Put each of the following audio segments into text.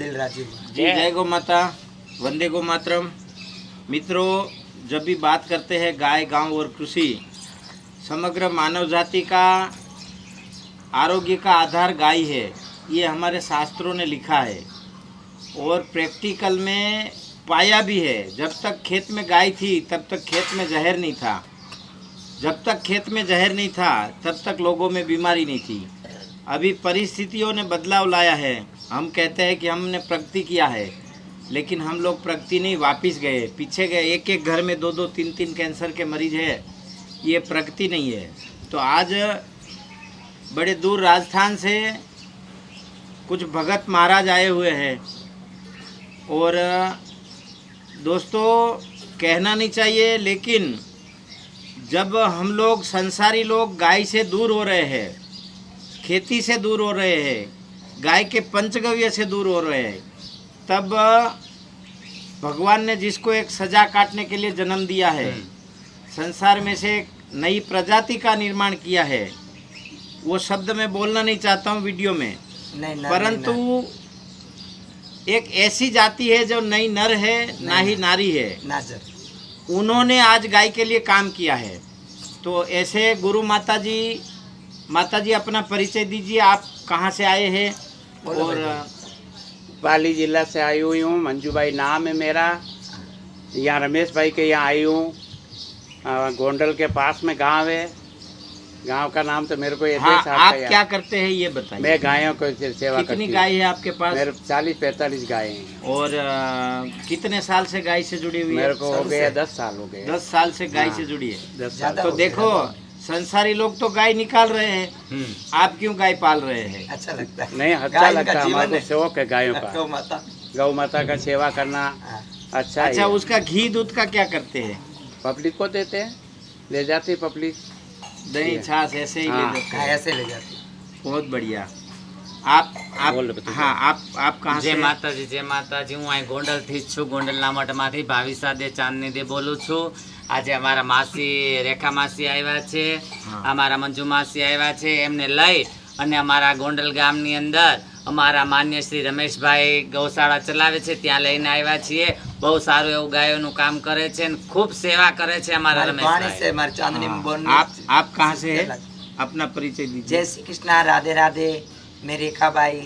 दिल राजी हुआ। जी जय गौ माता, वंदे गो मातरम। मित्रों, जब भी बात करते हैं गाय, गांव और कृषि, समग्र मानव जाति का आरोग्य का आधार गाय है, ये हमारे शास्त्रों ने लिखा है और प्रैक्टिकल में पाया भी है। जब तक खेत में गाय थी तब तक खेत में जहर नहीं था, जब तक खेत में जहर नहीं था तब तक लोगों में बीमारी नहीं थी। अभी परिस्थितियों ने बदलाव लाया है। हम कहते हैं कि हमने प्रगति किया है, लेकिन हम लोग प्रगति नहीं, वापस गए, पीछे गए। एक एक घर में 2-2, 3-3 कैंसर के मरीज है, ये प्रगति नहीं है। तो आज बड़े दूर राजस्थान से कुछ भगत महाराज आए हुए हैं और दोस्तों कहना नहीं चाहिए, लेकिन जब हम लोग संसारी लोग गाय से दूर हो रहे हैं, खेती से दूर हो रहे हैं, गाय के पंचगव्य से दूर हो रहे हैं, तब भगवान ने जिसको एक सजा काटने के लिए जन्म दिया है, संसार में से एक नई प्रजाति का निर्माण किया है। वो शब्द मैं बोलना नहीं चाहता हूँ वीडियो में, परंतु एक ऐसी जाति है जो नई नर है, ना ही नारी है, उन्होंने आज गाय के लिए काम किया है। तो ऐसे गुरु माता जी अपना परिचय दीजिए, आप कहाँ से आए हैं? और पाली जिला से आई हुई हूँ, मंजू भाई नाम है मेरा। यहाँ रमेश भाई के यहाँ आई हूँ, गोंडल के पास में गांव है, गांव का नाम तो मेरे को ये हाँ, आप क्या करते हैं ये बताइए। मैं गायों को सेवा करती हूँ। कितनी गाय है आपके पास? मेरे 40-45 गाय हैं। और कितने साल से गाय से जुड़ी हुई है? मेरे को हो गया 10 साल हो गए। 10 साल से गाय से जुड़ी है। 10 साल। तो देखो, संसारी लोग तो गाय निकाल रहे हैं, आप क्यों गाय पाल रहे हैं? अच्छा लगता है? नहीं, अच्छा लगता है, हमारे को शौक है गायों का, गौ माता का सेवा करना अच्छा। अच्छा, उसका घी दूध का क्या करते हैं? पब्लिक को देते हैं, ले जाती पब्लिक, दही छाछ ऐसे ही ले देते हैं? ऐसे ले जाती। बहुत बढ़िया। आप हाँ, आप कहाँ से? जय माताजी। હું અહીં ગોંડલથી જ છું, ગોંડલના મઠમાંથી ભાવિસા દે ચાંદની દે બોલું છું। આજે અમારા માસી રેખા માસી આવ્યા છે, અમારા મંજુ માસી આવ્યા છે, એમને લઈ અને અમારા ગોંડલ ગામની અંદર અમારા માન્ય શ્રી રમેશભાઈ ગૌશાળા ચલાવે છે, ત્યાં લઈને આવ્યા છીએ। બહુ સારું એવું ગાયોનું કામ કરે છે અને ખૂબ સેવા કરે છે અમારા રમેશભાઈ। आप कहाँ से है? अपना परिचय दीजिए। जय श्री कृष्णा, राधे राधे। मैं रेखा भाई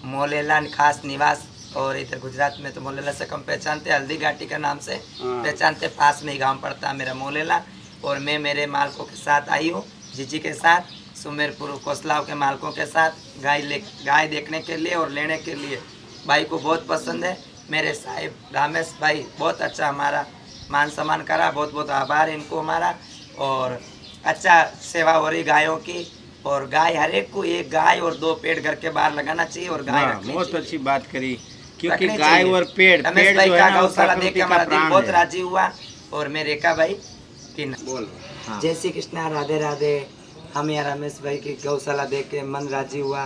मोलेला खास निवास, और इधर गुजरात में तो मोलेला से कम पहचानते, हल्दी घाटी का नाम से पहचानते, पास में ही गांव पड़ता है मेरा मोलेला। और मैं मेरे मालकों के साथ आई हूँ, जीजी के साथ, सुमेरपुर कोसलाव के मालकों के साथ गाय देखने के लिए और लेने के लिए। भाई को बहुत पसंद है, मेरे साहिब रामेश भाई बहुत अच्छा हमारा मान सम्मान करा, बहुत बहुत आभार इनको हमारा। और अच्छा सेवा हो रही गायों की, और गाय हर एक को एक गाय और 2 पेड़ घर के बाहर लगाना चाहिए और गाय रखनी बहुत चाहिए। अच्छी बात करी, क्योंकि गाय और पेड़ रमेश भाई का गौशाला देख के हमारा दिल बहुत राजी हुआ। और मैं रेखा भाई की बोल, जय श्री कृष्णा, राधे राधे। हम यहाँ रमेश भाई की गौशाला देख के मन राजी हुआ।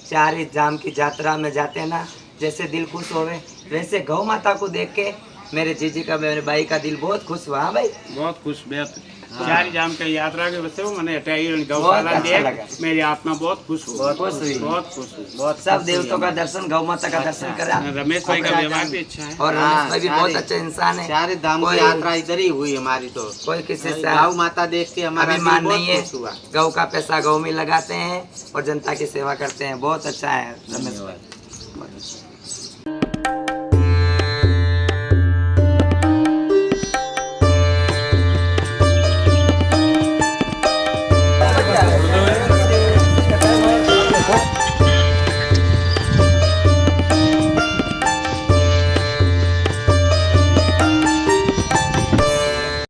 4 धाम की यात्रा में जाते हैं ना, जैसे दिल खुश होवे, वैसे गौ माता को देख के मेरे जीजी का, मेरे भाई का दिल बहुत खुश हुआ। हाँ भाई, बहुत खुश, बेहद। 4 धाम की यात्रा के वजह से मैंने गौशाला देख मेरी आत्मा बहुत खुश हुई, बहुत खुश हुई, बहुत। सब देवताओं का दर्शन, गौ माता का दर्शन करा। रमेश भाई का व्यवहार भी अच्छा है, और रमेश भाई भी बहुत अच्छे इंसान है। 4 धाम की यात्रा इधर ही हुई हमारी। तो कोई किसी से गौ माता देख के हमारा अभिमान दिल नहीं है, बहुत खुश हुआ। गौ का पैसा गौ में लगाते हैं और जनता की सेवा करते हैं। बहुत अच्छा है रमेश भाई।